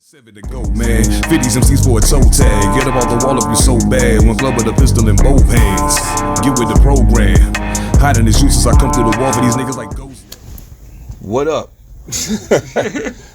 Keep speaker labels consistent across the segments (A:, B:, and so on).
A: 7 to go, man. 50s MCs for a toe tag. Get up on the wall if you so bad. One club with a pistol in both hands. Get with the program. Hiding the juices, I come through the wall for these niggas like ghosts.
B: What up?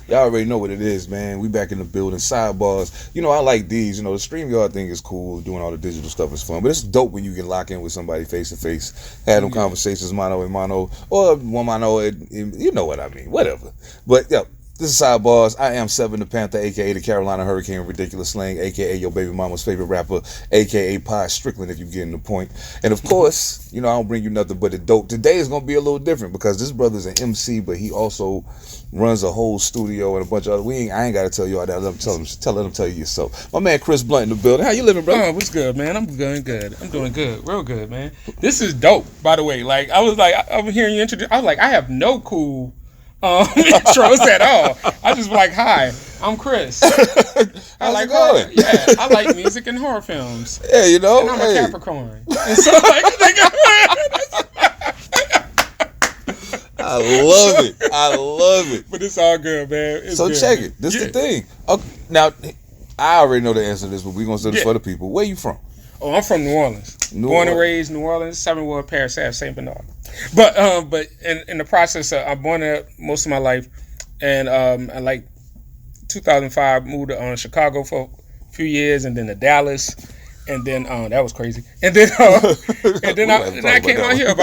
B: Y'all already know what it is, man. We back in the building. Side Barz. You know, I like these. You know, the StreamYard thing is cool. Doing all the digital stuff is fun. But it's dope when you can lock in with somebody face to face. Have them conversations mano a mano. Or one mano, you know what I mean. Whatever. But, yeah. This is Side Barz. I am Seven Da Pantha, a.k.a. the Carolina Hurricane Ridiculous Slang, a.k.a. your baby mama's favorite rapper, a.k.a. Pie Strickland, if you're getting the point. And, of course, you know, I don't bring you nothing but the dope. Today is going to be a little different because this brother's an MC, but he also runs a whole studio and a bunch of other... I ain't got to tell you all that. Let him tell you yourself. My man Chris Blount in the building. How you living, brother?
C: Oh, what's good, man? I'm doing good. I'm doing good. Real good, man. This is dope, by the way. Like, I was hearing you introduce... I was like, I have no cool... intros at all. I just like, hi, I'm Chris.
B: How's it going?
C: Yeah, I like music and horror films.
B: Yeah, you know,
C: and I'm a Capricorn. And so,
B: I love it.
C: But it's all good, man. It's
B: so
C: good.
B: check it. This is the thing. Okay, now, I already know the answer to this, but we're gonna say this for the people. Where you from?
C: Oh, I'm from New Orleans. Born and raised New Orleans, 7 Ward Parish, St. Bernard. But in the process, I'm born there most of my life, and I like 2005 moved to Chicago for a few years, and then to Dallas, and then that was crazy. And then I came out here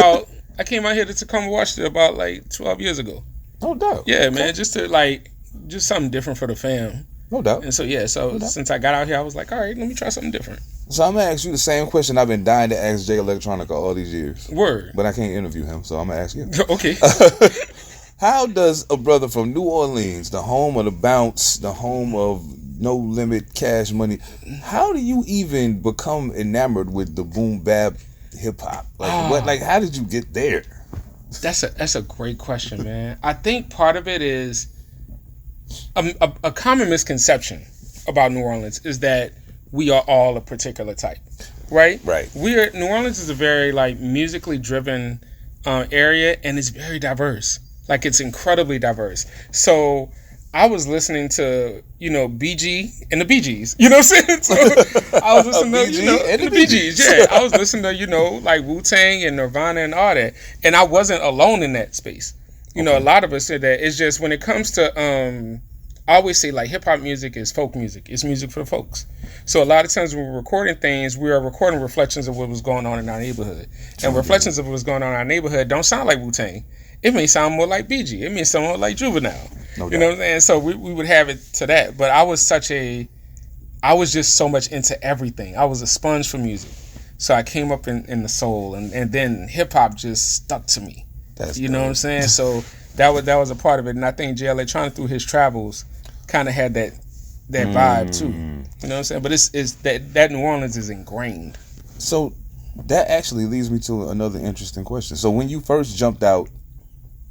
C: I came out here to Tacoma, Washington about like 12 years ago.
B: No doubt.
C: Yeah, okay. Man, just something different for the fam.
B: No doubt.
C: And so since I got out here, I was like, all right, let me try something different.
B: So I'm gonna ask you the same question I've been dying to ask Jay Electronica all these years.
C: Word.
B: But I can't interview him, so I'm gonna ask you.
C: Okay.
B: How does a brother from New Orleans, the home of the bounce, the home of no limit cash money, how do you even become enamored with the boom bap hip hop? Like how did you get there?
C: That's a great question, man. I think part of it is a common misconception about New Orleans is that we are all a particular type, right?
B: Right.
C: New Orleans is a very musically driven area, and it's very diverse. Like, it's incredibly diverse. So I was listening to BG and the Bee Gees. You know what I'm saying? So I was listening to the Bee Gees. Yeah, I was listening to like Wu-Tang and Nirvana and all that, and I wasn't alone in that space. You know, a lot of us said that. It's just when it comes to I always say, like, hip-hop music is folk music. It's music for the folks. So a lot of times when we're recording things, we are recording reflections of what was going on in our neighborhood. And reflections of what was going on in our neighborhood don't sound like Wu-Tang. It may sound more like BG. It may sound more like Juvenile. You know what I'm saying? So we would have it to that. But I was just so much into everything. I was a sponge for music. So I came up in the soul. And then hip-hop just stuck to me. You know what I'm saying? So that was a part of it. And I think Jay Electronica, through his travels, kind of had that vibe too. You know what I'm saying? But it's that New Orleans is ingrained.
B: So that actually leads me to another interesting question. So when you first jumped out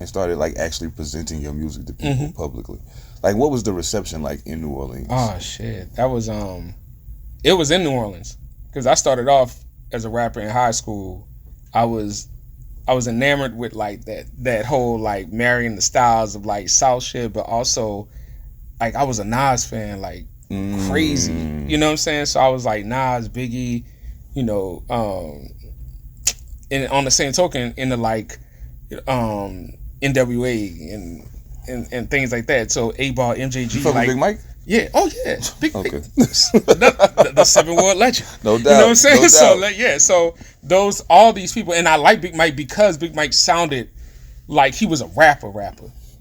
B: and started like actually presenting your music to people publicly, like what was the reception like in New Orleans?
C: Oh shit, that was it was in New Orleans because I started off as a rapper in high school. I was enamored with like that whole like marrying the styles of like South shit, but also like I was a Nas fan, like crazy. You know what I'm saying? So I was like Nas, Biggie, and on the same token, into like NWA and things like that. So A-Ball, MJG,
B: you like Big Mike?
C: Yeah. Oh yeah. Big Mike. the 7 Ward legend.
B: No doubt.
C: You know what I'm saying?
B: No
C: so all these people, and I like Big Mike because Big Mike sounded like he was a rapper.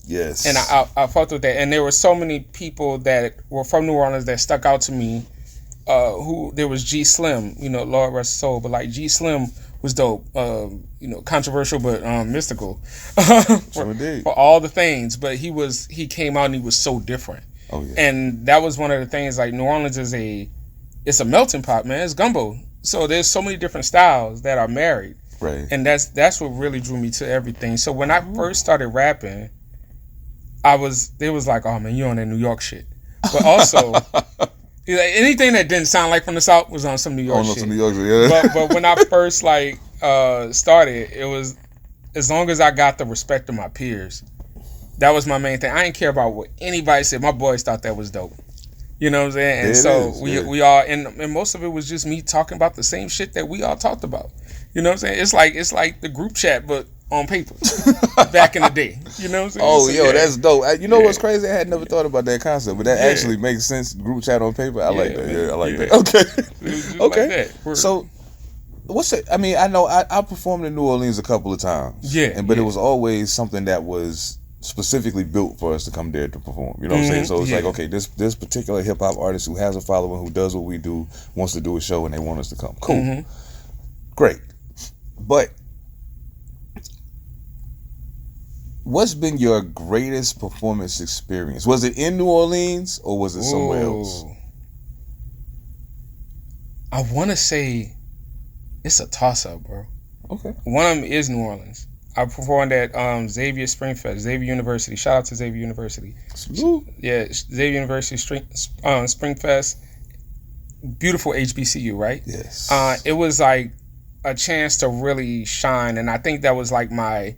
B: Yes.
C: And I fucked with that. And there were so many people that were from New Orleans that stuck out to me. There was G Slim, Lord rest his soul, but like G Slim was dope. Controversial but mystical for all the things. But he came out and he was so different.
B: Oh yeah.
C: And that was one of the things. Like New Orleans it's a melting pot, man. It's gumbo. So there's so many different styles that are married.
B: Right.
C: And that's what really drew me to everything. So when I first started rapping, they was like, oh man, you on that New York shit. But also, anything that didn't sound like from the South was on some New York shit.
B: Some New York shit, yeah.
C: But when I first started, it was as long as I got the respect of my peers. That was my main thing. I didn't care about what anybody said. My boys thought that was dope. You know what I'm saying? And
B: It
C: so
B: is,
C: we
B: yeah.
C: we all and most of it was just me talking about the same shit that we all talked about. You know what I'm saying? It's like the group chat, but on paper back in the day. You know what I'm saying?
B: Oh,
C: So,
B: yo,
C: yeah.
B: that's dope. You know
C: Yeah.
B: what's crazy? I had never thought about that concept, but that
C: Yeah.
B: actually makes sense. Group chat on paper. I like that.
C: man.
B: Yeah, I like
C: Yeah.
B: that. Okay.
C: It was just
B: Okay.
C: like that.
B: So, what's it? I mean, I know I performed in New Orleans a couple of times.
C: Yeah,
B: But it
C: yeah.
B: was always something that was specifically built for us to come there to perform. You know what I'm saying? So it's like,
C: Yeah.
B: okay, this particular hip hop artist who has a following, who does what we do, wants to do a show, and they want us to come. Cool. Great. But what's been your greatest performance experience? Was it in New Orleans or was it somewhere else?
C: Ooh. I want to say it's a toss-up, bro.
B: Okay.
C: One of them is New Orleans. I performed at Xavier Springfest, Xavier University. Shout out to Xavier University.
B: Salute.
C: Yeah, Xavier University Springfest. Beautiful HBCU, right?
B: Yes.
C: It was like a chance to really shine, and I think that was like my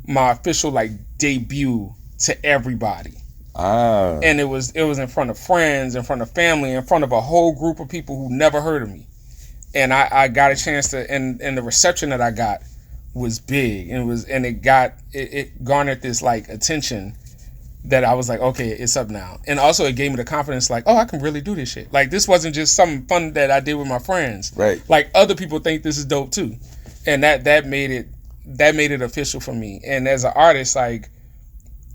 C: official like debut to everybody. And it was in front of friends, in front of family, in front of a whole group of people who never heard of me. And I got a chance to, and the reception that I got was big, and it garnered this like attention that I was like, okay, it's up now. And also it gave me the confidence, like, oh, I can really do this shit. Like, this wasn't just something fun that I did with my friends.
B: Right.
C: Like, other people think this is dope too, and that made it official for me. And as an artist, like,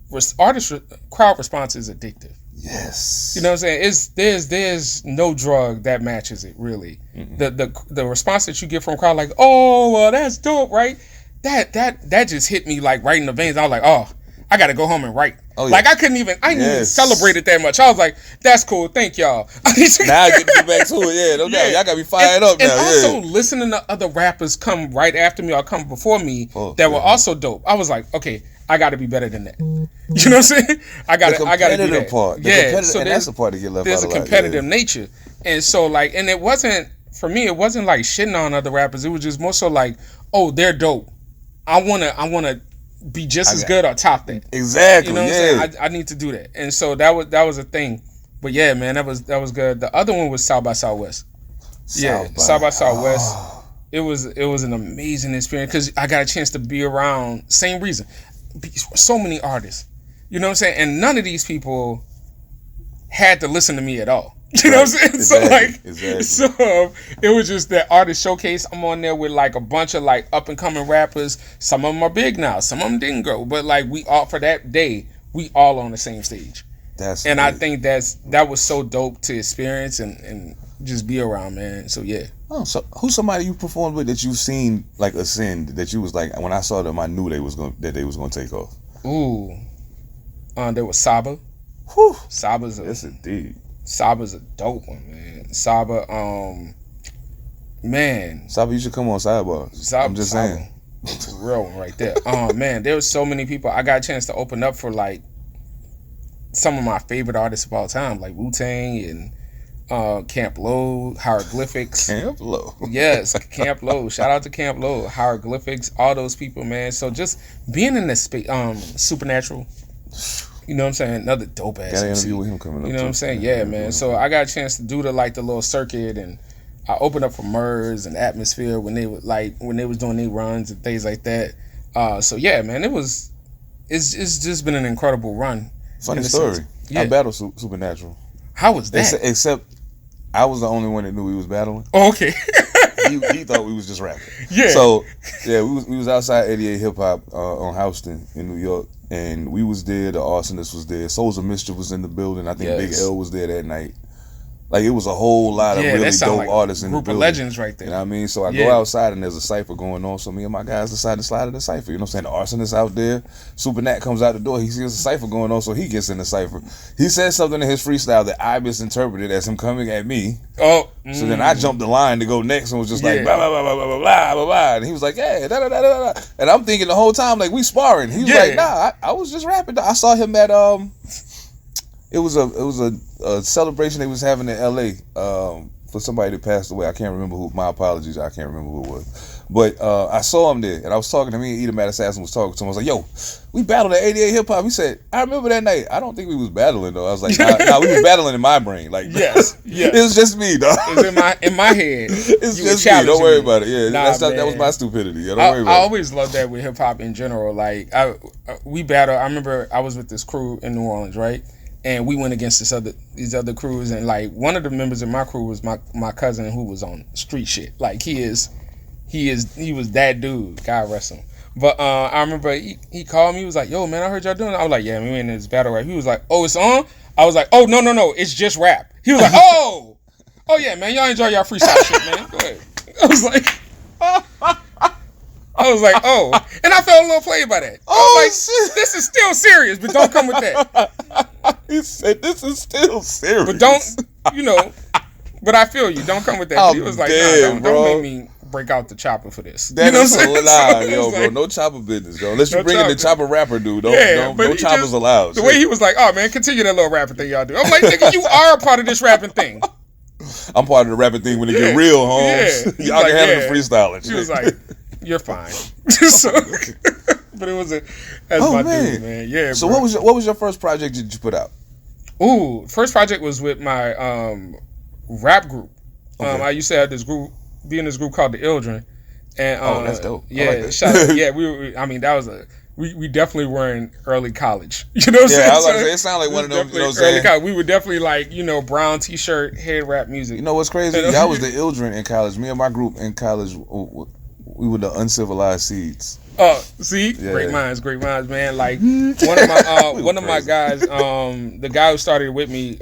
C: crowd response is addictive.
B: Yes.
C: You know what I'm saying? There's no drug that matches it, really. The response that you get from a crowd, like, oh, well, that's dope, right? That just hit me like right in the veins. I was like, oh, I gotta go home and write.
B: Oh, yeah.
C: Like, I didn't even celebrate it that much. I was like, that's cool, thank y'all.
B: Now I get to get back to it. Yeah, no doubt. Y'all got me fired up now.
C: And also
B: Yeah.
C: listening to other rappers come right after me or come before me that were also dope. I was like, okay, I got to be better than that. You know what I'm saying? I got to do that.
B: Part. So and that's the part that get left out
C: there's
B: a
C: a
B: lot,
C: competitive nature. And so, like, and it wasn't, for me, it wasn't like shitting on other rappers. It was just more so like, oh, they're dope. I wanna be just as good or top that.
B: Exactly.
C: You know what I'm saying? I need to do that. And so that was a thing. But yeah, man, that was good. The other one was South by Southwest. South by Southwest. It was an amazing experience because I got a chance to be around. Same reason, so many artists. You know what I'm saying? And none of these people had to listen to me at all. You know what I'm saying?
B: Exactly.
C: So it was just that artist showcase. I'm on there with like a bunch of like up and coming rappers. Some of them are big now. Some of them didn't go. But like we all, for that day, we all on the same stage. And I think that was so dope to experience and just be around, man. So yeah.
B: Oh, so who's somebody you performed with that you've seen like ascend, that you was like, when I saw them, I knew they was gonna take off?
C: Ooh, there was Saba.
B: Whew.
C: Saba's
B: indeed.
C: Saba's a dope one, man. Saba, man.
B: Saba, you should come on Side Barz. I'm just saying.
C: It's a real one right there. Man, there was so many people. I got a chance to open up for like some of my favorite artists of all time, like Wu-Tang and Camp Lo, Hieroglyphics.
B: Camp Lo.
C: Yes, Camp Lo. Shout out to Camp Lo, Hieroglyphics, all those people, man. So just being in this space, Supernatural. You know what I'm saying? Another dope ass
B: Got an
C: MC.
B: interview with him coming up.
C: You know what I'm saying? Yeah, man. So I got a chance to do the little circuit, and I opened up for Murs and Atmosphere when they was doing their runs and things like that. So yeah, man, it's just been an incredible run.
B: Funny story.
C: Yeah.
B: I battled Supernatural.
C: How was that?
B: Except I was the only one that knew he was battling.
C: Oh, okay.
B: he thought we was just rapping.
C: Yeah.
B: So yeah, we was outside 88 Hip Hop on Houston in New York, and we was there. The Arsonist was there. Souls of Mischief was in the building. I think Big L was there that night. Like, it was a whole lot of really dope like artists in the building.
C: Group of legends right there.
B: You know what I mean? So I go outside and there's a cypher going on. So me and my guys decide to slide in the cypher. You know what I'm saying? The Arsonist out there. Super Nat comes out the door. He sees a cypher going on, so he gets in the cypher. He says something in his freestyle that I misinterpreted as him coming at me.
C: Oh.
B: So then I jumped the line to go next and was just like, blah, blah, blah, blah, blah, blah, blah, blah. And he was like, yeah, da, da, da, da, da. And I'm thinking the whole time, like, we sparring. He was like, nah, I was just rapping. I saw him at, it was a celebration they was having in LA for somebody that passed away. I can't remember who. My apologies. I can't remember who it was. But I saw him there, and I was talking to me, and Edom Mad Assassin was talking to him. I was like, yo, we battled at 88 Hip Hop. He said, I remember that night. I don't think we was battling, though. I was like, nah, we was battling in my brain. Like,
C: yes.
B: It was just me, dog.
C: It was in my head.
B: It's just me. Don't worry about it. Yeah, that was my stupidity. Yeah, don't worry about it.
C: I always loved that with hip hop in general. Like, we battled. I remember I was with this crew in New Orleans, right? And we went against these other crews, and like one of the members of my crew was my cousin who was on street shit. Like he was that dude. God rest him. But I remember he called me. He was like, "Yo, man, I heard y'all doing it." I was like, "Yeah, we in this battle rap." He was like, "Oh, it's on?" I was like, "Oh, no, it's just rap." He was like, "Oh yeah, man, y'all enjoy y'all freestyle shit, man. Go ahead." I was like, "Oh," and I felt a little played by that. I was like,
B: shit.
C: "This is still serious, but don't come with that."
B: He said, "This is still serious."
C: But don't, but I feel you. Don't come with that. But he was like, "Nah, don't make me break out the chopper for this."
B: That is bro. No chopper business, bro. Unless you bring in the chopper rapper dude. No choppers allowed.
C: The way he was like, "Oh, man, continue that little rapping thing y'all do." I'm like, nigga, you are a part of this rapping thing.
B: I'm part of the rapping thing when it get real, Holmes.
C: Yeah.
B: Y'all can handle the freestyling.
C: She was like, "You're fine." But it was that's my dude, man. Yeah.
B: So
C: bro.
B: what was your first project that you put out?
C: Ooh, first project was with my rap group.
B: Okay.
C: I used to have be in this group called the Ildren. And
B: that's dope.
C: Yeah,
B: I like that.
C: yeah, that was we definitely were in early college. You know what I'm saying?
B: Yeah, I was about to say, it sounded like one of them, you know what I'm saying?
C: College. We were definitely like, brown t-shirt, head rap music.
B: You know what's crazy? Y'all was the Ildren in college. Me and my group in college, we were the Uncivilized Seeds.
C: Oh, see?
B: Yeah.
C: Great minds, man. Like one of my guys, the guy who started with me,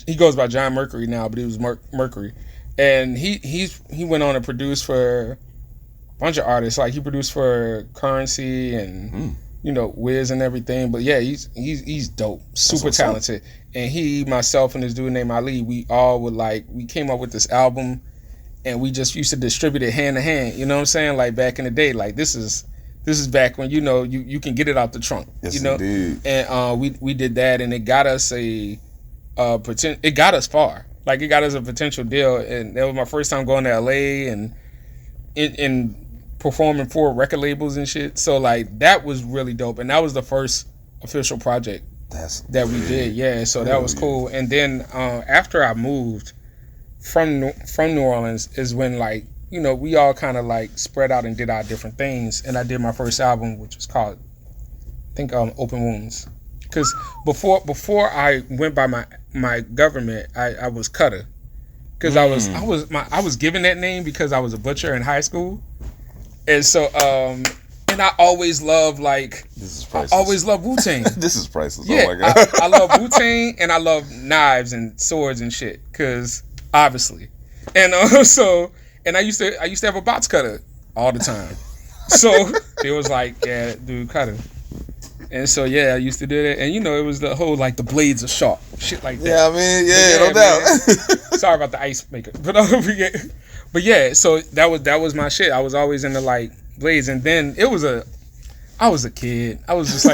C: he goes by John Mercury now, but he was Mercury. And he went on to produce for a bunch of artists. Like he produced for Currency and Wiz and everything. But yeah, he's dope, super talented. And myself, and this dude named Ali, we all would we came up with this album, and we just used to distribute it hand to hand. You know what I'm saying? Like back in the day, like this is back when you can get it out the trunk.
B: Yes, indeed.
C: And we did that, and it got us it got us far. Like it got us a potential deal, and that was my first time going to LA and in performing for record labels and shit. So like that was really dope, and that was the first official project that we did. Yeah, so that was cool. And then after I moved from New Orleans is when we all kind of spread out and did our different things, and I did my first album, which was called I think Open Wounds. Because before I went by my government, I was Cutter, because I was given that name because I was a butcher in high school, and so and I always loved
B: this is priceless.
C: I always loved Wu-Tang.
B: This is priceless.
C: Yeah,
B: oh my god,
C: I love Wu-Tang, and I love knives and swords and shit, because obviously, and and I used to have a box cutter all the time, so it was dude, cutter. And so I used to do that, and it was the whole the blades are sharp, shit like that.
B: Yeah, I mean, no doubt.
C: Sorry about the ice maker, but so that was my shit. I was always into blades, and then I was a kid. I was just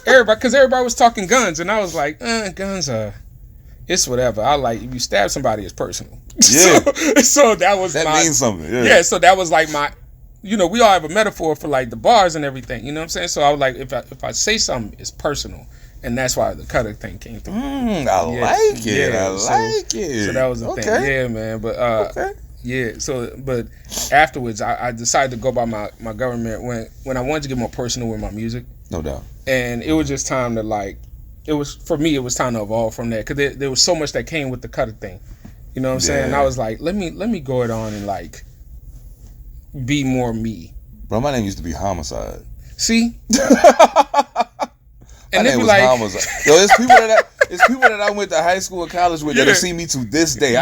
C: everybody was talking guns, and I was like, guns are, it's whatever. If you stab somebody, it's personal.
B: Yeah.
C: so that
B: means something. Yeah.
C: Yeah. So that was my. We all have a metaphor for the bars and everything, you know what I'm saying? So I was if I say something, it's personal, and that's why the cutter thing came through.
B: I like it. I like it.
C: So that was the thing, yeah, man. But yeah. So, but afterwards, I decided to go by my government when I wanted to get more personal with my music.
B: No doubt.
C: And it was just time to it was time to evolve from that, because there was so much that came with the cutter thing, you know what I'm saying? And I was let me go it on and be more me.
B: Bro, my name used to be Homicide.
C: See?
B: My name was Homicide. Yo, it's people that I went to high school and college with that have seen me to this day.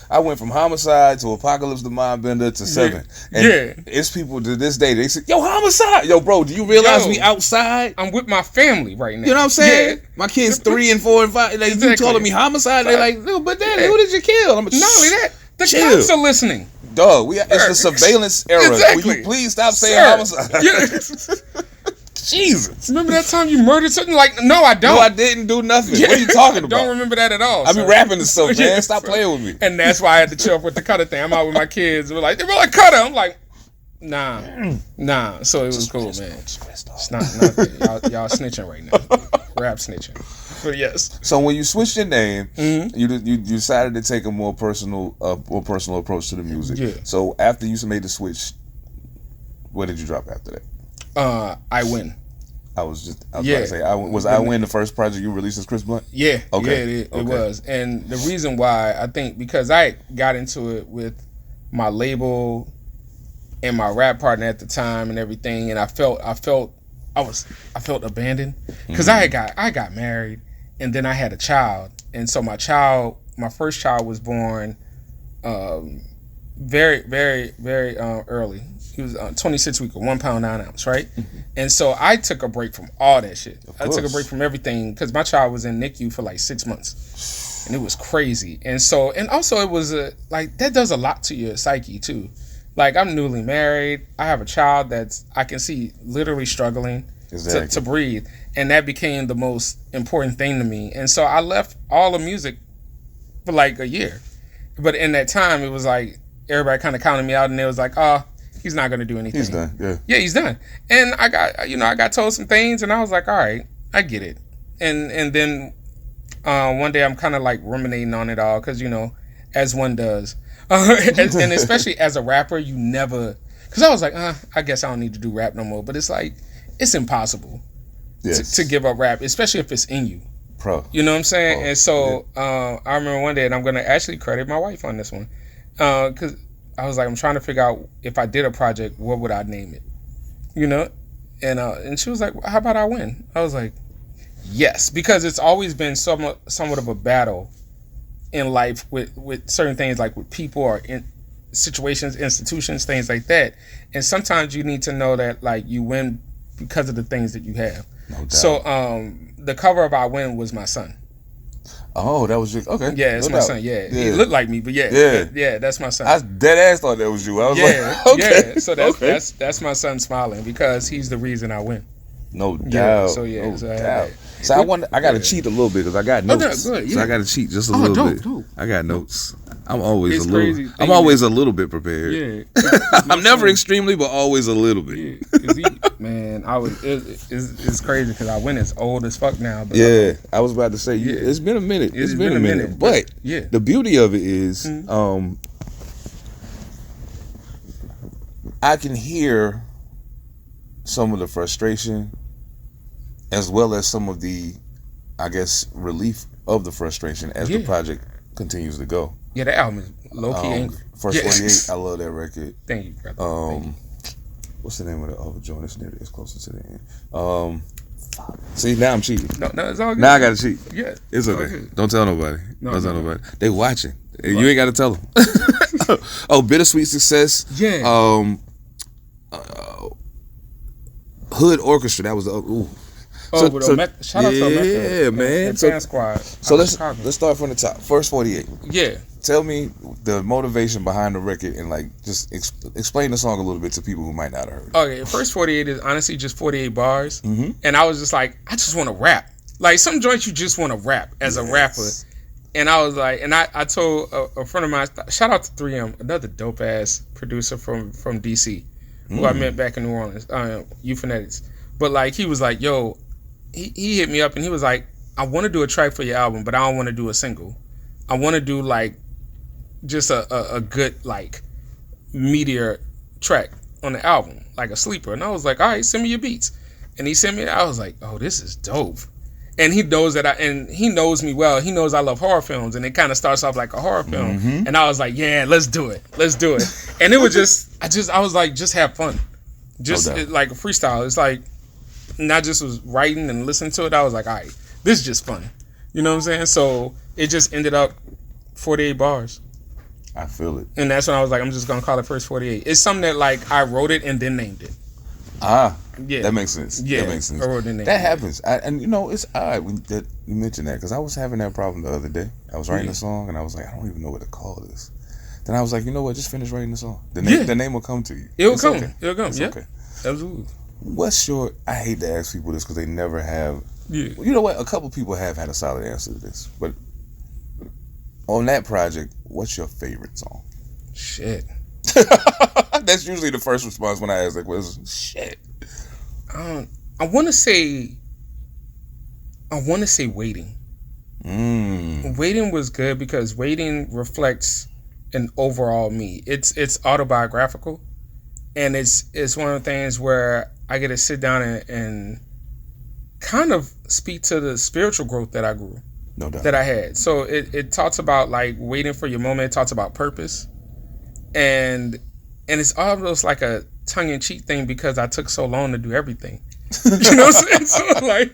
B: I went from Homicide to Apocalypse the Mindbender to Seven. And it's people to this day, they say, yo, Homicide! Yo, bro, do you realize we outside?
C: I'm with my family right now.
B: You know what I'm saying? Yeah. My kids 3 and 4 and 5, you calling me Homicide, they like, no, but daddy, who did you kill? I'm
C: not only that, the cops are listening.
B: Dog, it's the surveillance era.
C: Exactly.
B: Will you please stop saying Homicide? Jesus.
C: Remember that time you murdered something? No, I don't.
B: No, I didn't do nothing. What are you talking about?
C: I don't remember that at all.
B: I be rapping and stuff, man. Stop playing with me.
C: And that's why I had to chill with the cutter thing. I'm out with my kids. We're like, Cutter. I'm like, Nah. So it was cool, man. It's not nothing. Y'all snitching right now. Rap snitching. But yes.
B: So when you switched your name, you decided to take a more personal approach to the music.
C: Yeah.
B: So after you made the switch, what did you drop after that?
C: I Win.
B: I was about to say, I Win the first project you released as Chris Blount?
C: Yeah.
B: Okay.
C: Yeah, it was. And the reason why, I think, because I got into it with my label and my rap partner at the time and everything, and I felt abandoned because I got married and then I had a child, and so my first child was born very, very, very early. He was 26 weeks, 1 pound 9 ounce, right? And so I took a break from all that shit. I took a break from everything because my child was in NICU for like 6 months, and it was crazy. And also it was like that does a lot to your psyche too. Like, I'm newly married. I have a child that's I can see literally struggling to breathe, and that became the most important thing to me. And so I left all the music for like a year, but in that time it was like everybody kind of counted me out, and it was like, oh, he's not gonna do anything.
B: He's done.
C: Yeah, he's done. And I got told some things, and I was like, all right, I get it. And then one day I'm kind of like ruminating on it all because as one does. And especially as a rapper, you never, because I was like, I guess I don't need to do rap no more. But it's like, it's impossible to give up rap, especially if it's in you.
B: Pro.
C: You know what I'm saying? And so I remember one day, and I'm going to actually credit my wife on this one, because I was like, I'm trying to figure out if I did a project, what would I name it? And she was like, how about I Win? I was like, yes, because it's always been somewhat of a battle in life with certain things, like with people or in situations, institutions, things like that. And sometimes you need to know that like you win because of the things that you have. No doubt. So the cover of I Win was my son. Oh,
B: that was just okay.
C: Yeah, it's my son. Yeah, he looked like me, but yeah, that's my son.
B: I dead ass thought that was you. I was like, okay,
C: yeah. So that's my son smiling because he's the reason I win.
B: No doubt.
C: So
B: no doubt. So I got to cheat a little bit because I got notes.
C: Good, yeah.
B: So I got to cheat just a little bit.
C: Dope.
B: I got notes. I'm always a little bit prepared.
C: Yeah,
B: I'm never extremely, but always a little bit.
C: Yeah, man, it's crazy because I Win is old as fuck now. But
B: I was about to say, it's been a minute. It's been a minute. But the beauty of it is, I can hear some of the frustration as well as some of the, I guess, relief of the frustration as the project continues to go.
C: Yeah, the album is low-key angry.
B: First 48, I love that record.
C: Thank you, brother.
B: What's the name of the other joint? It's closer to the end. See, now I'm cheating.
C: No, it's all good.
B: Now I gotta cheat.
C: Yeah.
B: It's okay. Don't tell nobody. Don't tell nobody. They watching. You ain't gotta tell them. Bittersweet Success.
C: Yeah.
B: Hood Orchestra. That was the
C: shout out to Omeka.
B: Yeah, man. So let's start from the top. First 48.
C: Yeah.
B: Tell me the motivation behind the record and like just explain the song a little bit to people who might not have heard it.
C: Okay, First 48 is honestly just 48 bars. And I was just like, I just want to rap. Like some joints you just want to rap as a rapper. And I was like, and I told a friend of mine, shout out to 3M, another dope ass producer from DC, who I met back in New Orleans, Euphonetics. But like he was like, yo, he hit me up and he was like, I want to do a track for your album, but I don't want to do a single. I want to do like just a good like meteor track on the album, like a sleeper. And I was like, all right, send me your beats. And he sent me, I was like, oh, this is dope. And he knows that he knows me well. He knows I love horror films, and it kind of starts off like a horror film. And I was like, yeah, let's do it. And it was I was like, just have fun. Like a freestyle. It's like, not just was writing and listening to it. I was like, all right, this is just fun. You know what I'm saying? So it just ended up 48 bars.
B: I feel it.
C: And that's when I was like, I'm just going to call it First 48. It's something that like I wrote it and then named it.
B: Yeah, that makes sense.
C: Yeah,
B: that makes sense.
C: I wrote it and named
B: that happens. And it's odd that you mentioned that because I was having that problem the other day. I was writing a song and I was like, I don't even know what to call this. Then I was like, you know what? Just finish writing the song. The name will come to you.
C: It'll come. Okay.
B: It's
C: okay. Absolutely.
B: What's your? I hate to ask people this because they never have. Yeah. You know what? A couple people have had a solid answer to this, but on that project, what's your favorite song?
C: Shit.
B: That's usually the first response when I ask that question. Shit.
C: I want to say waiting. Waiting was good because waiting reflects an overall me. It's autobiographical, and it's one of the things where I get to sit down and kind of speak to the spiritual growth that I grew.
B: No doubt.
C: That I had. So it talks about like waiting for your moment. It talks about purpose, and it's almost like a tongue-in-cheek thing because I took so long to do everything. You know what I'm saying?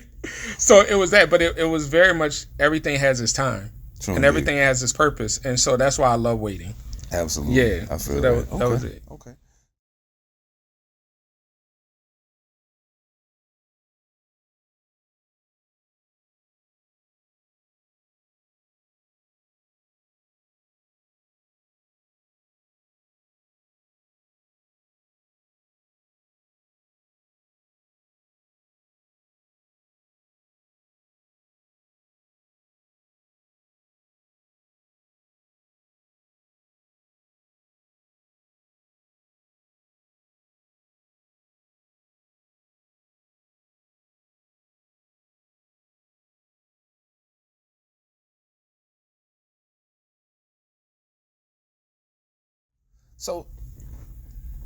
C: So it was that, but it was very much everything has its time.
B: True,
C: and everything has its purpose, and so that's why I love waiting.
B: Absolutely.
C: Yeah,
B: I feel
C: so that was it.
B: Okay. So,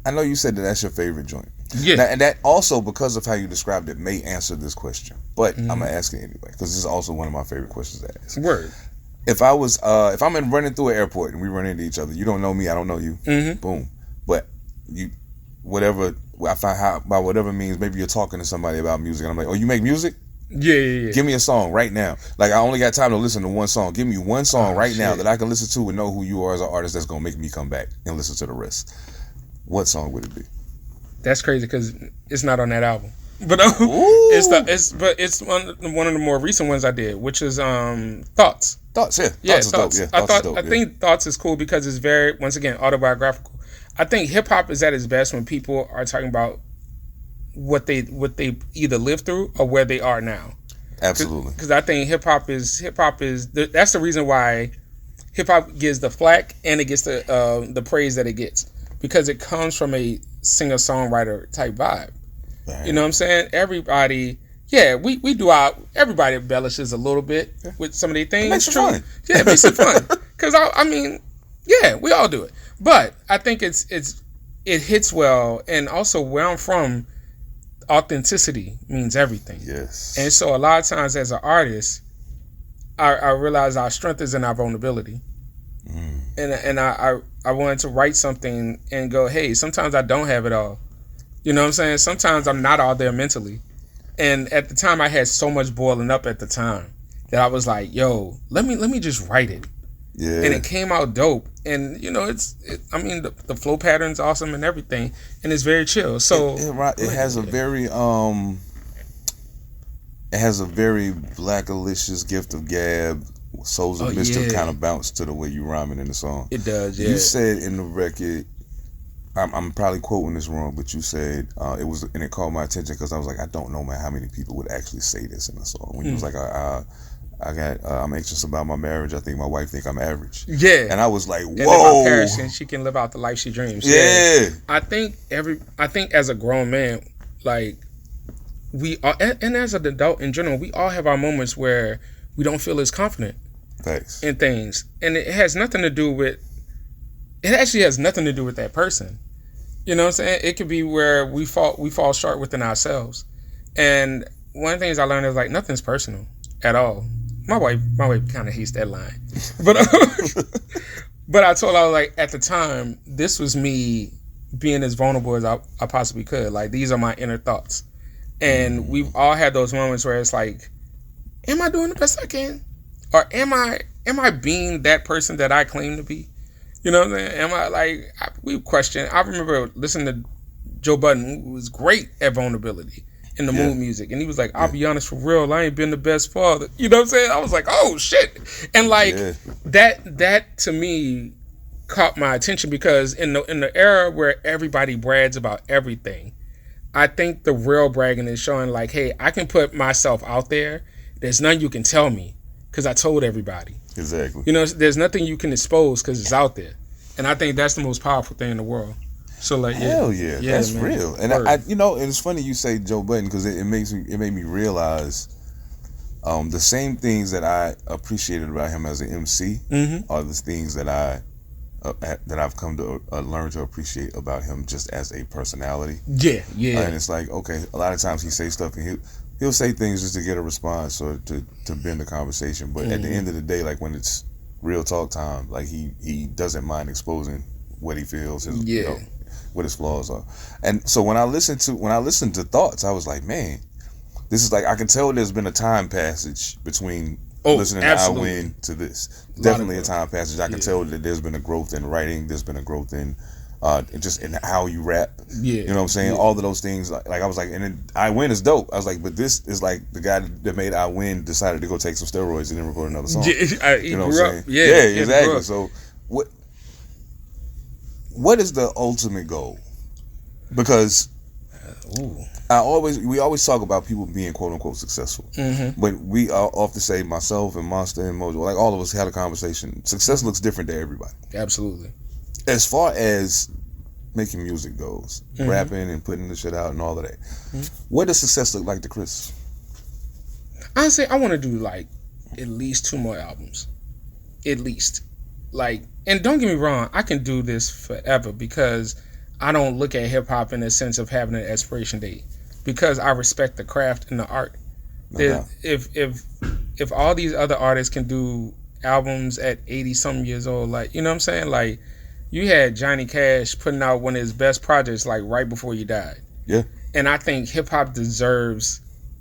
B: I know you said that that's your favorite joint.
C: Yeah.
B: Now, and that also, because of how you described it, may answer this question. But I'm going to ask it anyway, because this is also one of my favorite questions to ask.
C: Word.
B: If I'm running through an airport and we run into each other, you don't know me, I don't know you. Boom. But I find how, by whatever means, maybe you're talking to somebody about music, and I'm like, oh, you make music?
C: Yeah.
B: Give me a song right now. Like, I only got time to listen to one song. Give me one song now that I can listen to and know who you are as an artist that's going to make me come back and listen to the rest. What song would it be?
C: That's crazy because it's not on that album. But it's one of the more recent ones I did, which is Thoughts.
B: Thoughts, yeah.
C: Yeah,
B: Thoughts. Is dope. Yeah,
C: I think Thoughts is cool because it's very, once again, autobiographical. I think hip hop is at its best when people are talking about what they either lived through or where they are now.
B: Absolutely.
C: Because I think hip hop is that's the reason why hip hop gets the flack and it gets the praise that it gets, because it comes from a singer songwriter type vibe. Right. You know what I'm saying? Everybody. Yeah, we do everybody embellishes a little bit with some of these things.
B: It makes it fun.
C: Yeah, it makes it fun. Because I mean, yeah, we all do it. But I think it hits well, and also where I'm from, authenticity means everything.
B: Yes.
C: And so a lot of times as an artist, I realize our strength is in our vulnerability. And I wanted to write something and go, hey, sometimes I don't have it all. You know what I'm saying? Sometimes I'm not all there mentally. And at the time, I had so much boiling up at the time that I was like, "Yo, let me just write it."
B: Yeah.
C: And it came out dope. And you know, the flow pattern's awesome and everything, and it's very chill. So
B: it has a very Blackalicious Gift of Gab, Souls of Mischief kind of bounce to the way you rhyming in the song.
C: It does. Yeah.
B: You said in the record. I'm probably quoting this wrong, but you said it caught my attention because I was like, I don't know, man, how many people would actually say this in the song. When you was like, I'm anxious about my marriage. I think my wife think I'm average.
C: Yeah.
B: And I was like, whoa.
C: And if I perish, and she can live out the life she dreams.
B: Yeah.
C: I think as a grown man, like we are, and as an adult in general, we all have our moments where we don't feel as confident.
B: Thanks.
C: In things, and it has nothing to do with. It actually has nothing to do with that person. You know what I'm saying? It could be where we fall short within ourselves. And one of the things I learned is like nothing's personal at all. My wife kind of hates that line. But but I told her, I was like, at the time, this was me being as vulnerable as I possibly could. Like, these are my inner thoughts. And we've all had those moments where it's like, am I doing the best I can? Or am I being that person that I claim to be? You know what I'm saying? Am I we question. I remember listening to Joe Budden, who was great at vulnerability in the mood music. And he was like, I'll be honest, for real, I ain't been the best father. You know what I'm saying? I was like, oh shit. And like that to me caught my attention because in the era where everybody brags about everything, I think the real bragging is showing like, hey, I can put myself out there. There's nothing you can tell me because I told everybody.
B: Exactly.
C: You know, there's nothing you can expose because it's out there. And I think that's the most powerful thing in the world. So like,
B: hell yeah, that's man. Real. And I, you know, and it's funny you say Joe Budden because it made me realize the same things that I appreciated about him as an MC are the things that I've come to learn to appreciate about him just as a personality. Yeah. And it's like, okay, a lot of times he say stuff and he'll say things just to get a response or to bend the conversation. But at the end of the day, like when it's real talk time, like he doesn't mind exposing what he feels, you know, what his flaws are. And so when I listened to Thoughts, I was like, man, this is like, I can tell there's been a time passage between listening absolutely. To I Win to this. Definitely a time passage. I can tell that there's been a growth in writing. There's been a growth in just in how you rap. You know what I'm saying? All of those things. Like I was like, and then I Win is dope. I was like, but this is like the guy that made I Win decided to go take some steroids and then record another song. You know what I'm saying? Yeah, exactly. So what is the ultimate goal? Because we always talk about people being quote unquote successful, but we often say, myself and Monster and Mojo, like all of us had a conversation. Success looks different to everybody. Absolutely. As far as making music goes, rapping and putting the shit out and all of that, what does success look like to Chris?
C: Honestly, I want to do like at least 2 more albums, at least. Like, and don't get me wrong, I can do this forever because I don't look at hip hop in the sense of having an expiration date. Because I respect the craft and the art. If all these other artists can do albums at 80 some years old, like, you know what I'm saying? Like, you had Johnny Cash putting out one of his best projects like right before he died. Yeah. And I think hip hop deserves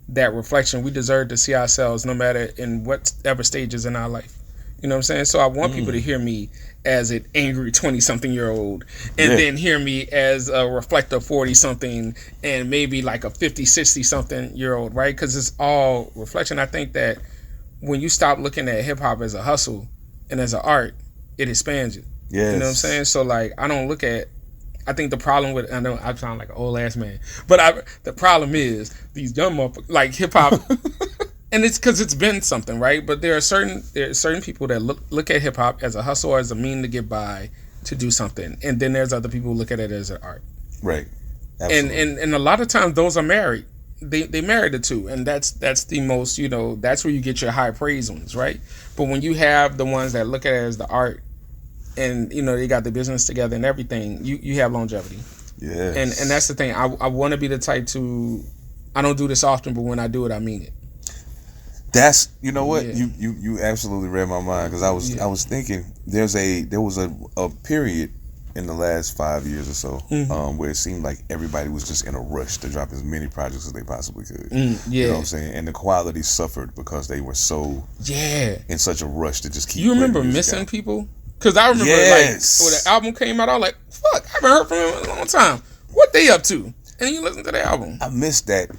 C: that reflection. We deserve to see ourselves no matter in whatever stages in our life. You know what I'm saying? So I want people to hear me as an angry 20-something-year-old and then hear me as a reflective 40-something and maybe like a 50, 60-something-year-old, right? Because it's all reflection. I think that when you stop looking at hip-hop as a hustle and as an art, it expands you. Yes. You know what I'm saying? So like, I think the problem with, I know I sound like an old-ass man, but the problem is these young motherfuckers, like hip-hop... And it's because it's been something, right? But there are certain people that look at hip hop as a hustle or as a mean to get by to do something, and then there's other people who look at it as an art, right? Absolutely. And a lot of times those are married. They marry the two, and that's the most, you know, that's where you get your high praise ones, right? But when you have the ones that look at it as the art, and you know they got the business together and everything, you have longevity. Yeah. And that's the thing. I want to be the type to. I don't do this often, but when I do it, I mean it.
B: That's, you know what, you absolutely read my mind because I was thinking there was a period in the last 5 years or so where it seemed like everybody was just in a rush to drop as many projects as they possibly could. You know what I'm saying? And the quality suffered because they were so in such a ruch to just keep. You remember Missing People? Because I remember like when the album came out, I was like, fuck, I haven't heard from him in a long time. What they up to? And you listen to the album. I missed that.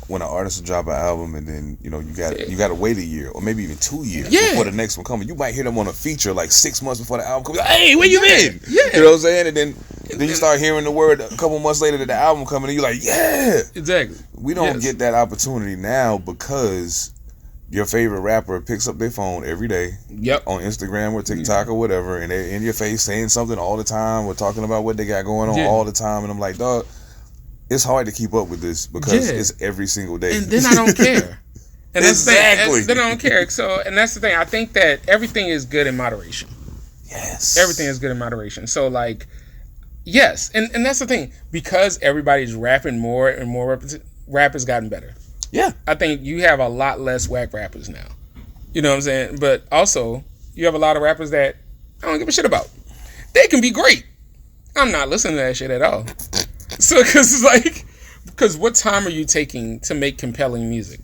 B: When an artist will drop an album and then, you know, you got to wait a year or maybe even 2 years before the next one comes. You might hear them on a feature like 6 months before the album comes. Like, hey, where you been? Yeah. You know what I'm saying? And then you start hearing the word a couple months later that the album coming and you're like, yeah. Exactly. We don't get that opportunity now because your favorite rapper picks up their phone every day on Instagram or TikTok or whatever, and they're in your face saying something all the time or talking about what they got going on all the time. And I'm like, dog, it's hard to keep up with this because it's every single day. And then I don't care. And exactly. Then I don't care. So, and that's the thing. I think that everything is good in moderation. Yes. Everything is good in moderation. So, like, yes. And that's the thing. Because everybody's rapping more and more, rap has gotten better. Yeah. I think you have a lot less whack rappers now. You know what I'm saying? But also, you have a lot of rappers that I don't give a shit about. They can be great. I'm not listening to that shit at all. So, because what time are you taking to make compelling music?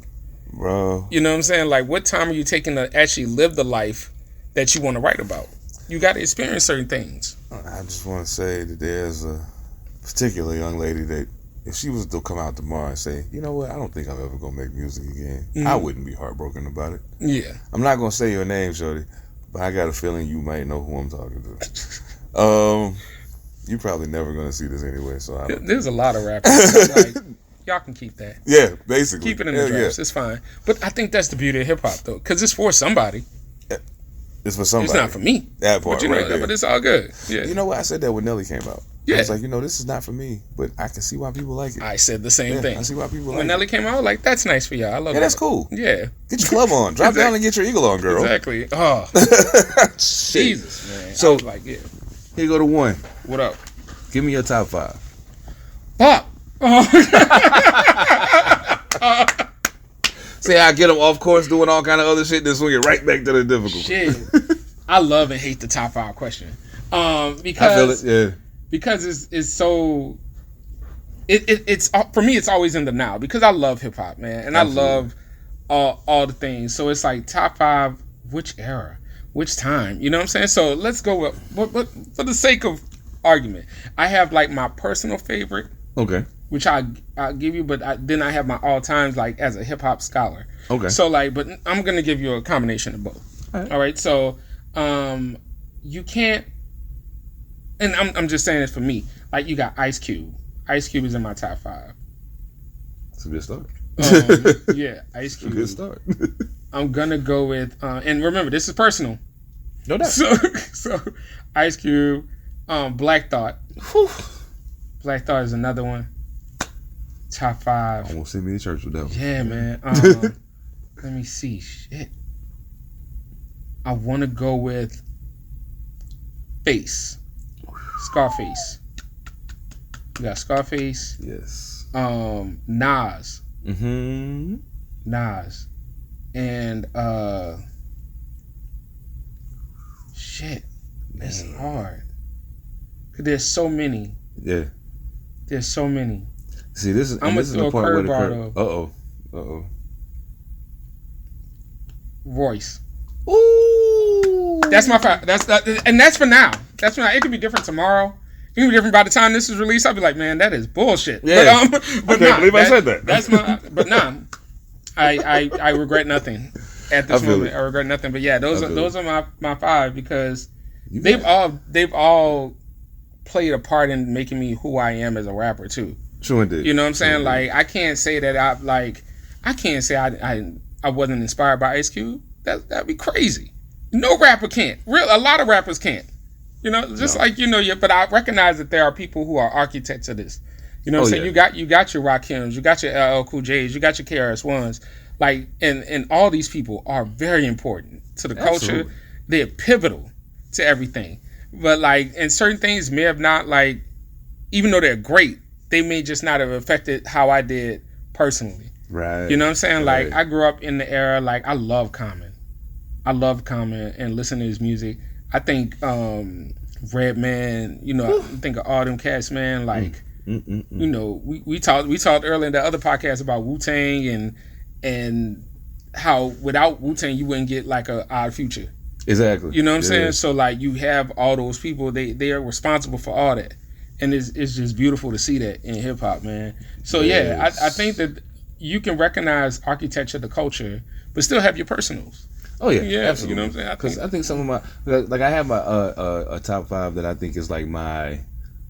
B: Bro. You know what I'm saying? Like, what time are you taking to actually live the life that you want to write about? You got to experience certain things. I just want to say that there's a particular young lady that if she was to come out tomorrow and say, you know what, I don't think I'm ever going to make music again, I wouldn't be heartbroken about it. Yeah. I'm not going to say your name, shorty, but I got a feeling you might know who I'm talking to. You're probably never going to see this anyway, so I don't. There's a lot of rappers. Like, y'all can keep that. Yeah, basically. Keep it in the drafts. It's fine. But I think that's the beauty of hip-hop, though, because it's for somebody. It's for somebody.
C: It's not for me.
B: That part,
C: but, you know,
B: right there.
C: but it's all good. Yeah.
B: You know what? I said that when Nelly came out.
C: Yeah.
B: I was like, this is not for me, but I can see why people like it.
C: I said the same thing.
B: I see why people like it.
C: When Nelly came out, like, that's nice for y'all. I love that.
B: Yeah, that's cool.
C: Yeah.
B: Get your club on. Drop down and get your eagle on, girl.
C: Exactly. Oh. Jesus, man.
B: So,
C: I was like, yeah.
B: Here you go to 1.
C: What up?
B: Give me your top 5.
C: Pop.
B: See how I get them off course doing all kind of other shit, then swing it right back to the difficult.
C: Shit. I love and hate the top 5 question. Because
B: I feel it, yeah.
C: Because it's so it's for me it's always in the now because I love hip hop, man. And Absolutely. I love all the things. So it's like top 5, which era? Which time? You know what I'm saying? So let's go with for the sake of argument. I have like my personal favorite.
B: Okay.
C: Which I'll give you, but then I have my all times like as a hip hop scholar.
B: Okay.
C: So like, but I'm gonna give you a combination of both. All right. So, you can't, and I'm just saying this for me. Like you got Ice Cube. Ice Cube is in my top 5.
B: That's a good start.
C: Yeah, Ice Cube.
B: Good start.
C: I'm gonna go with, and remember this is personal.
B: No doubt.
C: So Ice Cube, Black Thought.
B: Whew.
C: Black Thought is another one. Top 5.
B: Almost send me to church with that one.
C: Yeah, man. Let me see. Shit. I want to go with Face. Scarface. You got Scarface.
B: Yes.
C: Nas.
B: Mm-hmm.
C: Nas. And shit. That's hard. There's so many.
B: Yeah.
C: There's so many.
B: See, this is the part where the
C: Royce.
B: Ooh.
C: That's my 5. That's for now. That's for now. It could be different tomorrow. It could be different by the time this is released. I'll be like, man, that is bullshit.
B: Yeah.
C: But
B: I can't believe I said that.
C: That's my. But nah, I regret nothing at this moment. I regret nothing. But yeah, those are my 5 because they've all played a part in making me who I am as a rapper too.
B: Sure did.
C: You know what I'm saying? Like I can't say that I can't say I wasn't inspired by Ice Cube. That'd be crazy. No rapper can't. A lot of rappers can't. You know, just like but I recognize that there are people who are architects of this. You know what I'm saying? Yeah. You got your Rakims, you got your LL Cool J's, you got your KRS-Ones. Like and all these people are very important to the culture. They're pivotal to everything. But like and certain things may have not like even though they're great, they may just not have affected how I did personally.
B: Right.
C: You know what I'm saying? Right. Like I grew up in the era like I love Common. I love Common and listen to his music. I think Redman, I think of all them cats, man, like we talked earlier in the other podcast about Wu-Tang and how without Wu-Tang you wouldn't get like a Odd Future.
B: Exactly.
C: You know what I'm saying? So like you have all those people, they are responsible for all that. And it's just beautiful to see that in hip hop, man. So yeah, I think that you can recognize architecture, the culture, but still have your personals.
B: Oh yeah, absolutely.
C: You know what I'm saying?
B: Because I think some of my like I have my a top 5 that I think is like my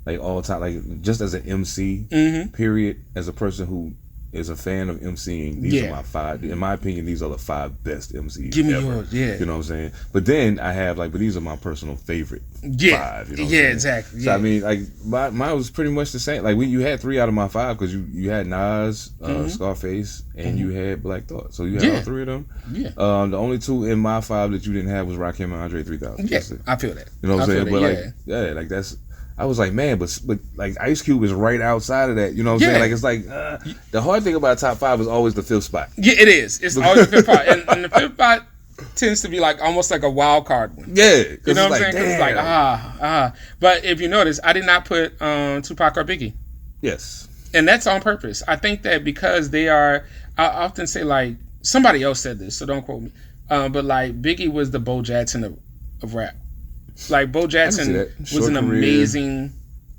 B: like all time like just as an MC period as a person who is a fan of MCing. These are my 5. In my opinion, these are the 5 best MCs.
C: Give me
B: ever.
C: yours, yeah.
B: You know what I'm saying? But then I have like, but these are my personal favorite 5. You know what I'm saying?
C: Exactly.
B: So I mean, like mine was pretty much the same. Like you had 3 out of my 5 because you had Nas, Scarface, and you had Black Thought. So you had all 3 of them. Yeah. The only 2 in my 5 that you didn't have was Rakim and Andre 3000.
C: Yeah, I feel that.
B: You know what I'm saying? But like that's. I was like, man, but like Ice Cube is right outside of that. You know what I'm saying? Like it's like the hard thing about top 5 is always the 5th spot.
C: Yeah, it is. It's always the 5th spot, and the 5th spot tends to be like almost like a wild card one.
B: Yeah,
C: you know what I'm saying? Because it's like But if you notice, I did not put Tupac or Biggie.
B: Yes,
C: and that's on purpose. I think that because they are. I often say like somebody else said this, so don't quote me. But like Biggie was the Bo Jackson of rap. Like Bo Jackson was an amazing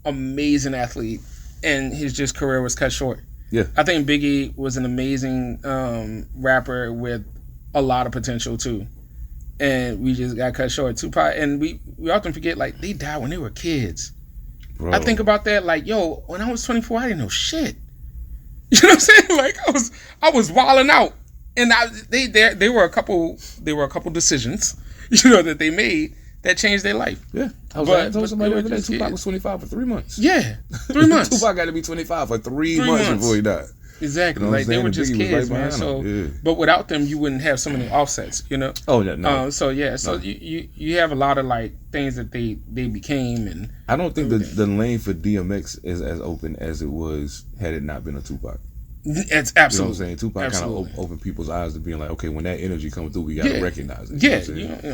C: athlete, and his just career was cut short.
B: Yeah,
C: I think Biggie was an amazing rapper with a lot of potential too, and we just got cut short. Tupac, and we often forget like they died when they were kids. Bro. I think about that like, yo, when I was 24, I didn't know shit. You know what I'm saying? Like I was wilding out, and there were a couple decisions. that they made that changed their life.
B: Yeah. I told somebody the other day Tupac was 25 for 3 months.
C: Yeah, 3 months.
B: Tupac got to be 25 for 3 months before he died.
C: Exactly. Like they were just kids, man. So, but without them, you wouldn't have so many offsets,
B: Oh yeah, no.
C: So you have a lot of like things that they became, and
B: I don't think the lane for DMX is as open as it was had it not been a Tupac.
C: It's absolutely.
B: You know what I'm saying? Tupac kind of opened people's eyes to being like, okay, when that energy comes through, we got to recognize it.
C: Yeah,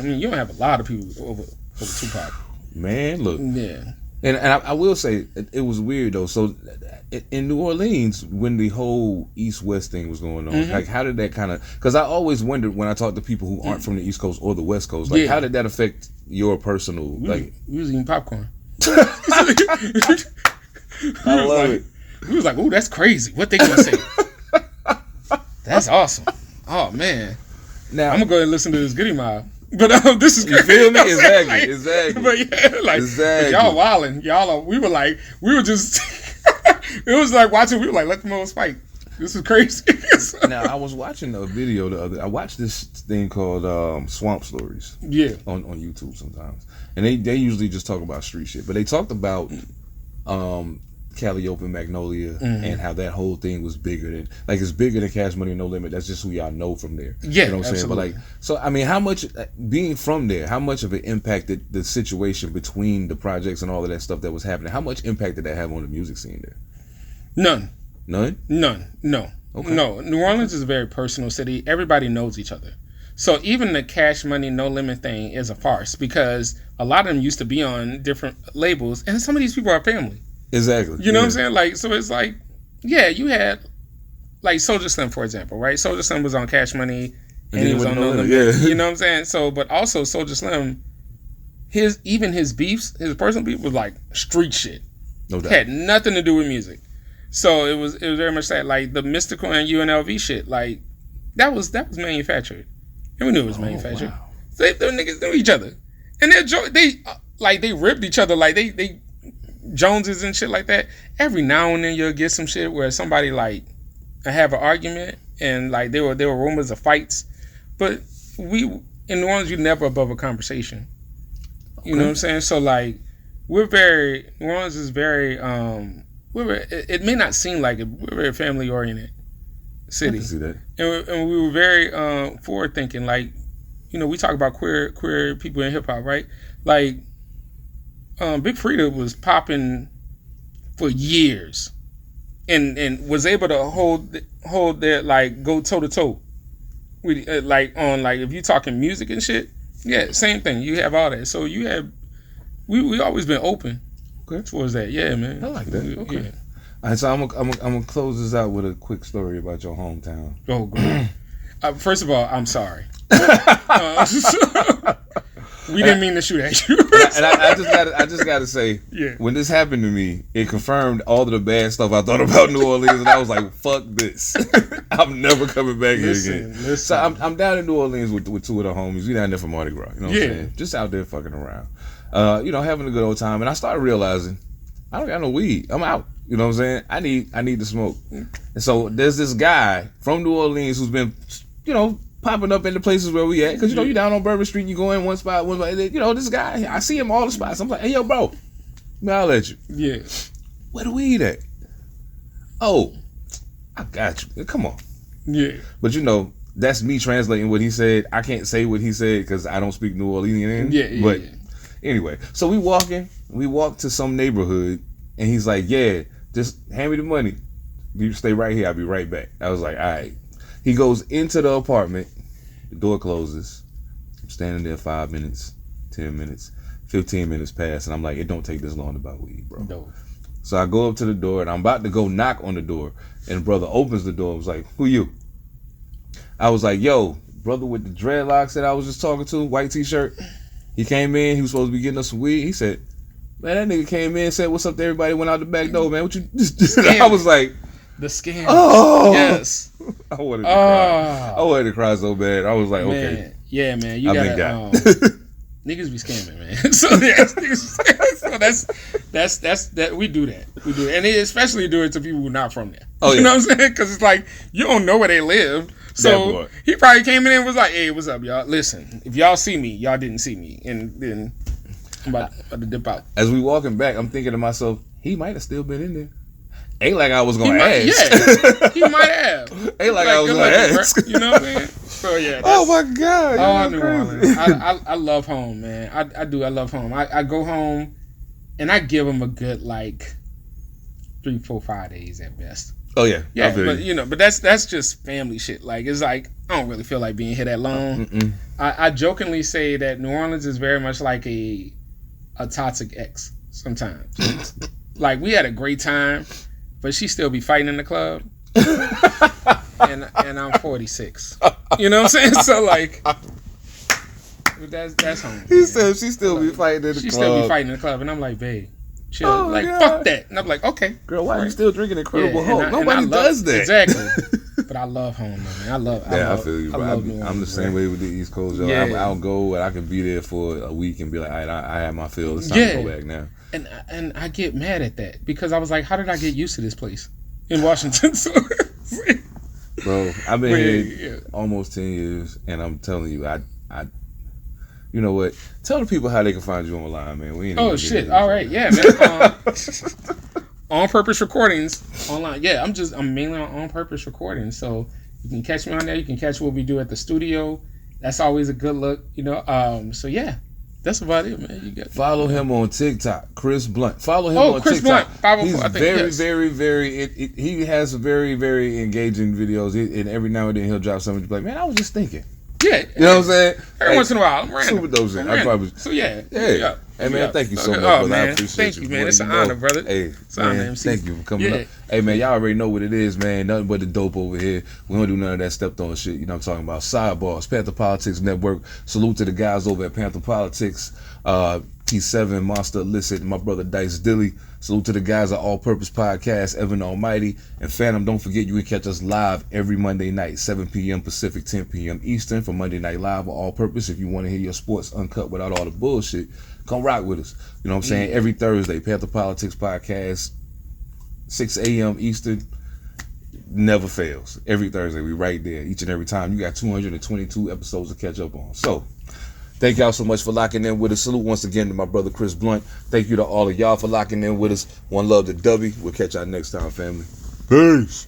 C: you don't have a lot of people over Tupac.
B: Man, look.
C: Yeah.
B: And I will say it was weird though. So in New Orleans, when the whole East-West thing was going on, like how did that kind of? Because I always wondered when I talk to people who aren't from the East Coast or the West Coast, like how did that affect your personal?
C: We was eating popcorn.
B: I love it.
C: We was like, "Ooh, that's crazy! What they gonna say?" That's awesome. Oh man! Now I'm gonna go ahead and listen to this Goody Mob. But this is
B: you feel me? Exactly.
C: But yeah, like
B: exactly.
C: Y'all wilding. We were just. It was like watching. We were like, let the moles fight. This is crazy.
B: Now I was watching a video I watched this thing called Swamp Stories.
C: Yeah.
B: On YouTube sometimes, and they usually just talk about street shit, but they talked about Calliope Magnolia and how that whole thing was bigger than it's bigger than Cash Money No Limit. That's just who y'all know from there.
C: Yeah,
B: you know what I'm saying? But so I mean, how much being from there, how much of it impacted the situation between the projects and all of that stuff that was happening? How much impact did that have on the music scene there?
C: None.
B: No.
C: Okay. No. New Orleans is a very personal city. Everybody knows each other. So even the Cash Money No Limit thing is a farce because a lot of them used to be on different labels, and some of these people are family.
B: Exactly.
C: You know what I'm saying? Like, so it's like, yeah, you had like Soulja Slim, for example, right? Soulja Slim was on Cash Money and he was on No Limit. Yeah. You know what I'm saying? So, but also Soulja Slim, his beefs, his personal beef was like street shit.
B: No doubt.
C: Had nothing to do with music. So it was very much that like the Mystical and UNLV shit, like that was manufactured. And we knew it was manufactured. Wow. So them niggas knew each other. And they ripped each other, like they Joneses and shit like that. Every now and then you'll get some shit where somebody like have an argument and like there were rumors of fights, but in New Orleans you're never above a conversation. You know what I'm saying? So like New Orleans is very it may not seem like it. We're a very family oriented city.
B: I can see that.
C: And we were very forward thinking. Like, we talk about queer people in hip hop, right? Like Big Freedia was popping for years, and was able to hold their like go toe to toe with if you talking music and shit. Yeah, same thing. You have all that. So you have we always been open towards that. Yeah, man.
B: I like that. Okay.
C: Yeah.
B: All right, so I'm gonna close this out with a quick story about your hometown.
C: Oh, great. First of all, I'm sorry. We didn't mean to shoot at you.
B: And I just gotta say, when this happened to me, it confirmed all of the bad stuff I thought about New Orleans, and I was like, "Fuck this! I'm never coming back here again." So I'm down in New Orleans with two of the homies. We down there for Mardi Gras. You know what I'm saying? Just out there fucking around, having a good old time. And I started realizing I don't got no weed. I'm out. You know what I'm saying? I need to smoke. And so there's this guy from New Orleans who's been, popping up in the places where we at. Because, you down on Bourbon Street, you go in one spot. This guy, I see him all the spots. I'm like, hey, yo, bro, I'll let you.
C: Yeah.
B: Where the weed at? Oh, I got you. Come on.
C: Yeah.
B: But, that's me translating what he said. I can't say what he said because I don't speak New Orleans. But anyway, so we walk to some neighborhood, and he's like, yeah, just hand me the money. You stay right here. I'll be right back. I was like, all right. He goes into the apartment. The door closes. I'm standing there 5 minutes, 10 minutes, 15 minutes pass, and I'm like, it don't take this long to buy weed, bro.
C: No.
B: So I go up to the door, and I'm about to go knock on the door, and the brother opens the door and was like, who you? I was like, yo, brother with the dreadlocks that I was just talking to, white t-shirt. He came in. He was supposed to be getting us some weed. He said, man, that nigga came in, said, what's up to everybody, went out the back door, man. What you I was like,
C: the scam.
B: Oh,
C: yes.
B: I wanted to cry. I wanted to cry so bad. I was like, okay.
C: Yeah, man. You gotta niggas be scamming, man. So that's we do that. We do it. And they especially do it to people who are not from there.
B: Oh, yeah.
C: You know what I'm saying? Because it's like you don't know where they live. So he probably came in and was like, "Hey, what's up, y'all? Listen, if y'all see me, y'all didn't see me, and then I'm about to dip out."
B: As we walking back, I'm thinking to myself, he might have still been in there. Ain't like I was gonna ask.
C: Yeah, he might have.
B: Ain't like I was gonna ask.
C: You know what I mean? So yeah.
B: Oh my God.
C: Oh, New Orleans. I love home, man. I do. I love home. I go home, and I give them a good 3, 4, 5 days at best.
B: Oh yeah.
C: Yeah, but that's just family shit. It's like I don't really feel like being here that long. I jokingly say that New Orleans is very much like a toxic ex sometimes. We had a great time, but she still be fighting in the club. and I'm 46. You know what I'm saying? So that's home.
B: He said she still be fighting in the club.
C: She still be fighting in the club, and I'm like, babe, chill. Fuck that. And I'm like, okay,
B: girl, why are you still drinking Incredible Hulk? Nobody does that.
C: Exactly. But I love home, man. I feel you, bro.
B: I'm the same way with the East Coast, yo.
C: Yeah.
B: I'll go and I can be there for a week and be like, all right, I have my fill. It's time to go back now.
C: And I get mad at that because I was like, how did I get used to this place in Washington?
B: Bro, I've been here almost 10 years, and I'm telling you, I you know what? Tell the people how they can find you online, man. We ain't
C: shit! All right, yeah, man. On Purpose Recordings online. Yeah, I'm mainly on Purpose Recordings, so you can catch me on there. You can catch what we do at the studio. That's always a good look, you know. So yeah, that's about it, man.
B: Follow him on TikTok, Chris Blount. Follow him on
C: Chris
B: TikTok.
C: Blount.
B: He's very. He has very, very engaging videos, and every now and then he'll drop something. Like, man, I was just thinking.
C: Yeah,
B: you know what I'm saying?
C: Every once in a while, I'm random.
B: Super dope shit. I probably.
C: So yeah.
B: Hey man, thank you so much, brother.
C: Man.
B: I appreciate
C: thank you, man. It's an honor, brother.
B: Hey,
C: it's an honor, MC.
B: Thank you for coming up. Hey man, y'all already know what it is, man. Nothing but the dope over here. We don't do none of that stepped on shit. You know what I'm talking about? Side Barz, Pantha Politix Network. Salute to the guys over at Pantha Politix. T7, Monster Illicit, my brother Dice Dilly. Salute to the guys at All Purpose Podcast, Evan Almighty. And Phantom, don't forget you can catch us live every Monday night, 7 p.m. Pacific, 10 p.m. Eastern for Monday Night Live with All Purpose. If you want to hear your sports uncut without all the bullshit, come rock with us. You know what I'm saying? Every Thursday, Pantha Politix Podcast, 6 a.m. Eastern. Never fails. Every Thursday, we right there each and every time. You got 222 episodes to catch up on. So, thank y'all so much for locking in with us. Salute once again to my brother Chris Blount. Thank you to all of y'all for locking in with us. One love to Dubby. We'll catch y'all next time, family. Peace.